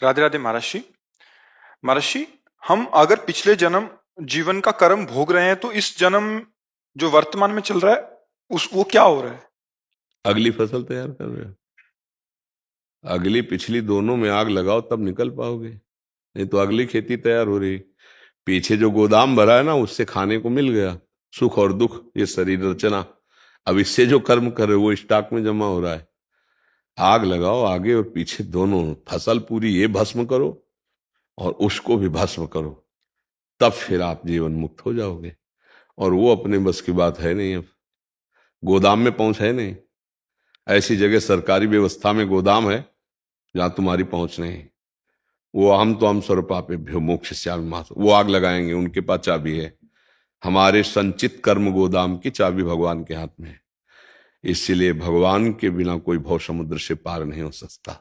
राधे राधे महर्षि। महर्षि, हम अगर पिछले जन्म जीवन का कर्म भोग रहे हैं तो इस जन्म जो वर्तमान में चल रहा है उस वो क्या हो रहा है? अगली फसल तैयार कर रहे हो। अगली पिछली दोनों में आग लगाओ तब निकल पाओगे, नहीं तो अगली खेती तैयार हो रही। पीछे जो गोदाम भरा है ना, उससे खाने को मिल गया, सुख और दुख, ये शरीर रचना। अब इससे जो कर्म कर रहे हो वो स्टॉक में जमा हो रहा है। आग लगाओ आगे और पीछे दोनों, फसल पूरी ये भस्म करो और उसको भी भस्म करो, तब फिर आप जीवन मुक्त हो जाओगे। और वो अपने बस की बात है नहीं। अब गोदाम में पहुंच है नहीं। ऐसी जगह सरकारी व्यवस्था में गोदाम है जहां तुम्हारी पहुंच नहीं। वो हम तो हम स्वरूपापेभ्यो मोक्षयिष्यामि मा, वो आग लगाएंगे, उनके पास चाबी है। हमारे संचित कर्म गोदाम की चाबी भगवान के हाथ में है। इसीलिए भगवान के बिना कोई भव समुद्र से पार नहीं हो सकता।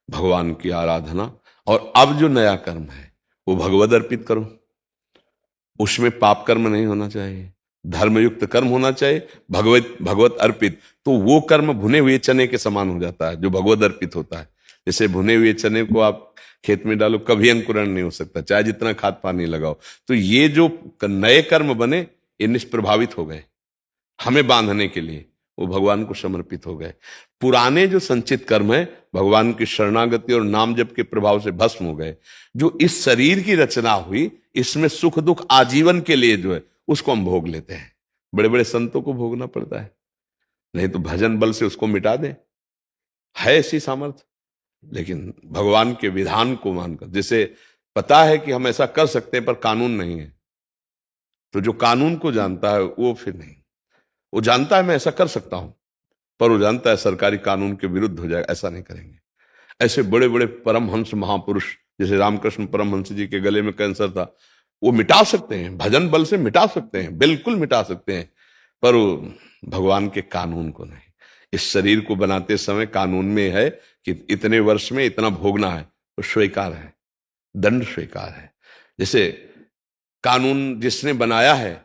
भगवान की आराधना, और अब जो नया कर्म है वो भगवद अर्पित करो। उसमें पाप कर्म नहीं होना चाहिए, धर्मयुक्त कर्म होना चाहिए, भगवत भगवत अर्पित। तो वो कर्म भुने हुए चने के समान हो जाता है जो भगवत अर्पित होता है। जैसे भुने हुए चने को आप खेत में डालो, कभी अंकुरण नहीं हो सकता, चाहे जितना खाद पानी लगाओ। तो ये जो नए कर्म बने, ये निष्प्रभावित हो गए हमें बांधने के लिए, वो भगवान को समर्पित हो गए। पुराने जो संचित कर्म है भगवान की शरणागति और नाम जप के प्रभाव से भस्म हो गए। जो इस शरीर की रचना हुई, इसमें सुख दुख आजीवन के लिए जो है उसको हम भोग लेते हैं। बड़े बड़े संतों को भोगना पड़ता है, नहीं तो भजन बल से उसको मिटा दे, है ऐसी सामर्थ्य। लेकिन भगवान के विधान को मानकर, जैसे पता है कि हम ऐसा कर सकते हैं पर कानून नहीं है, तो जो कानून को जानता है वो फिर नहीं। वो जानता है मैं ऐसा कर सकता हूं, पर वो जानता है सरकारी कानून के विरुद्ध हो जाएगा, ऐसा नहीं करेंगे। ऐसे बड़े बड़े परमहंस महापुरुष, जैसे रामकृष्ण परमहंस जी के गले में कैंसर था, वो मिटा सकते हैं, भजन बल से मिटा सकते हैं, बिल्कुल मिटा सकते हैं, पर वो भगवान के कानून को नहीं। इस शरीर को बनाते समय कानून में है कि इतने वर्ष में इतना भोगना है, तो स्वीकार है, दंड स्वीकार है। जैसे कानून जिसने बनाया है,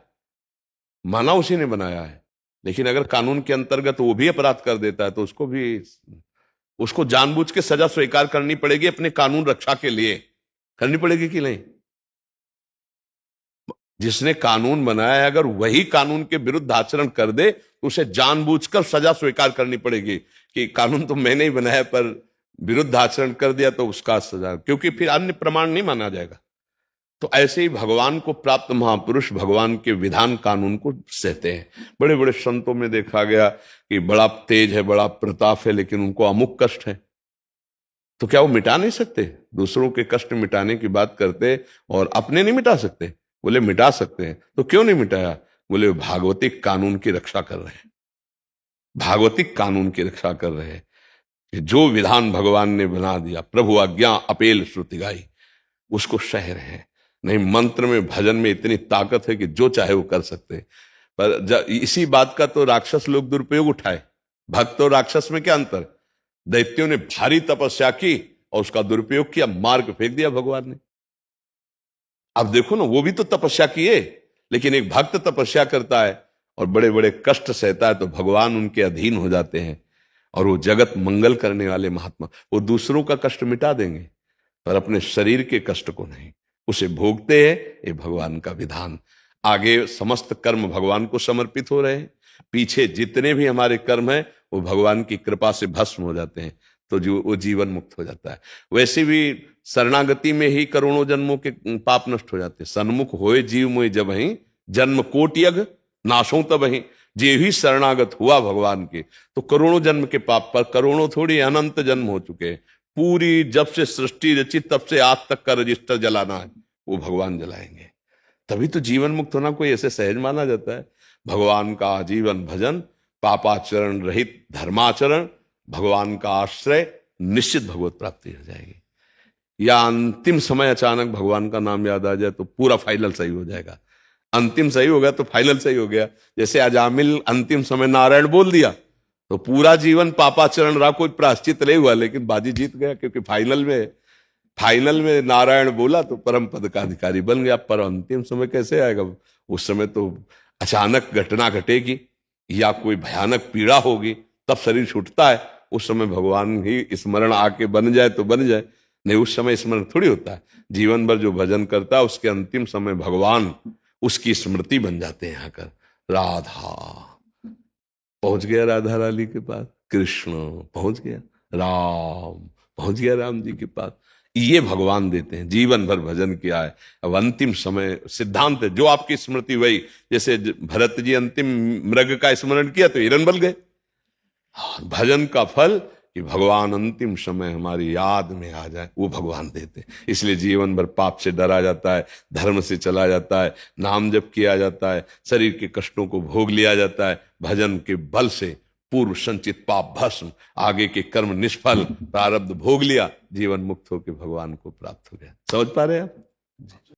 माना उसी ने बनाया है, लेकिन अगर कानून के अंतर्गत वो भी अपराध कर देता है तो उसको भी, उसको जानबूझ के सजा स्वीकार करनी पड़ेगी, अपने कानून रक्षा के लिए करनी पड़ेगी कि नहीं। जिसने कानून बनाया है, अगर वही कानून के विरुद्ध आचरण कर दे तो उसे जानबूझकर सजा स्वीकार करनी पड़ेगी कि कानून तो मैंने ही बनाया पर विरुद्ध आचरण कर दिया तो उसका सजा, क्योंकि फिर अन्य प्रमाण नहीं माना जाएगा। तो ऐसे ही भगवान को प्राप्त महापुरुष भगवान के विधान कानून को सहते हैं। बड़े बड़े संतों में देखा गया कि बड़ा तेज है, बड़ा प्रताप है, लेकिन उनको अमुक कष्ट है, तो क्या वो मिटा नहीं सकते? दूसरों के कष्ट मिटाने की बात करते और अपने नहीं मिटा सकते? बोले मिटा सकते हैं। तो क्यों नहीं मिटाया? बोले भागवतिक कानून की रक्षा कर रहे हैं, भागवतिक कानून की रक्षा कर रहे हैं कि जो विधान भगवान ने बना दिया, प्रभु आज्ञा अपेल श्रुति गाई, उसको सह रहे हैं। नहीं, मंत्र में भजन में इतनी ताकत है कि जो चाहे वो कर सकते हैं। पर इसी बात का तो राक्षस लोग दुरुपयोग उठाए। भक्त और राक्षस में क्या अंतर? दैत्यों ने भारी तपस्या की और उसका दुरुपयोग किया, मार के फेंक दिया भगवान ने। अब देखो ना, वो भी तो तपस्या किए, लेकिन एक भक्त तपस्या करता है और बड़े बड़े कष्ट सहता है तो भगवान उनके अधीन हो जाते हैं। और वो जगत मंगल करने वाले महात्मा, वो दूसरों का कष्ट मिटा देंगे पर अपने शरीर के कष्ट को नहीं, उसे भोगते हैं। ये भगवान का विधान। आगे समस्त कर्म भगवान को समर्पित हो रहे हैं, पीछे जितने भी हमारे कर्म हैं वो भगवान की कृपा से भस्म हो जाते हैं, तो जो वो जीवन मुक्त हो जाता है। वैसे भी शरणागति में ही करोड़ों जन्मों के पाप नष्ट हो जाते हैं। सन्मुख होए जीव मोहि जब ही, जन्म कोटि यग नाशों तब ही। जे ही शरणागत हुआ भगवान के, तो करोड़ों जन्म के पाप, पर करोड़ों थोड़ी, अनंत जन्म हो चुके हैं। पूरी जब से सृष्टि रची तब से आज तक का रजिस्टर जलाना है, वो भगवान जलाएंगे। तभी तो जीवन मुक्त होना कोई ऐसे सहज माना जाता है। भगवान का आजीवन भजन, पापाचरण रहित धर्माचरण, भगवान का आश्रय, निश्चित भगवत प्राप्ति हो जाएगी। या अंतिम समय अचानक भगवान का नाम याद आ जाए तो पूरा फाइनल सही हो जाएगा। अंतिम सही हो गया तो फाइनल सही हो गया। जैसे अजामिल अंतिम समय नारायण बोल दिया तो पूरा जीवन पापाचरण रहा, कोई प्रायश्चित नहीं हुआ, लेकिन बाजी जीत गया, क्योंकि फाइनल में नारायण बोला तो परम पद का अधिकारी बन गया। पर अंतिम समय कैसे आएगा? उस समय तो अचानक घटना घटेगी या कोई भयानक पीड़ा होगी, तब शरीर छूटता है। उस समय भगवान ही स्मरण आके बन जाए तो बन जाए, नहीं उस समय स्मरण थोड़ी होता है। जीवन भर जो भजन करता है उसके अंतिम समय भगवान उसकी स्मृति बन जाते हैं आकर। राधा पहुंच गया, राधा रानी के पास, कृष्ण पहुंच गया, राम पहुंच गया राम जी के पास। ये भगवान देते हैं। जीवन भर भजन किया है, अब अंतिम समय सिद्धांत है जो आपकी स्मृति वही, जैसे भरत जी अंतिम मृग का स्मरण किया तो हिरन बन गए। भजन का फल कि भगवान अंतिम समय हमारी याद में आ जाए, वो भगवान देते हैं। इसलिए जीवन भर पाप से डरा जाता है, धर्म से चला जाता है, नाम जप किया जाता है, शरीर के कष्टों को भोग लिया जाता है। भजन के बल से पूर्व संचित पाप भस्म, आगे के कर्म निष्फल, प्रारब्ध भोग लिया, जीवन मुक्त होकर भगवान को प्राप्त हो गया। समझ पा रहे हैं आप?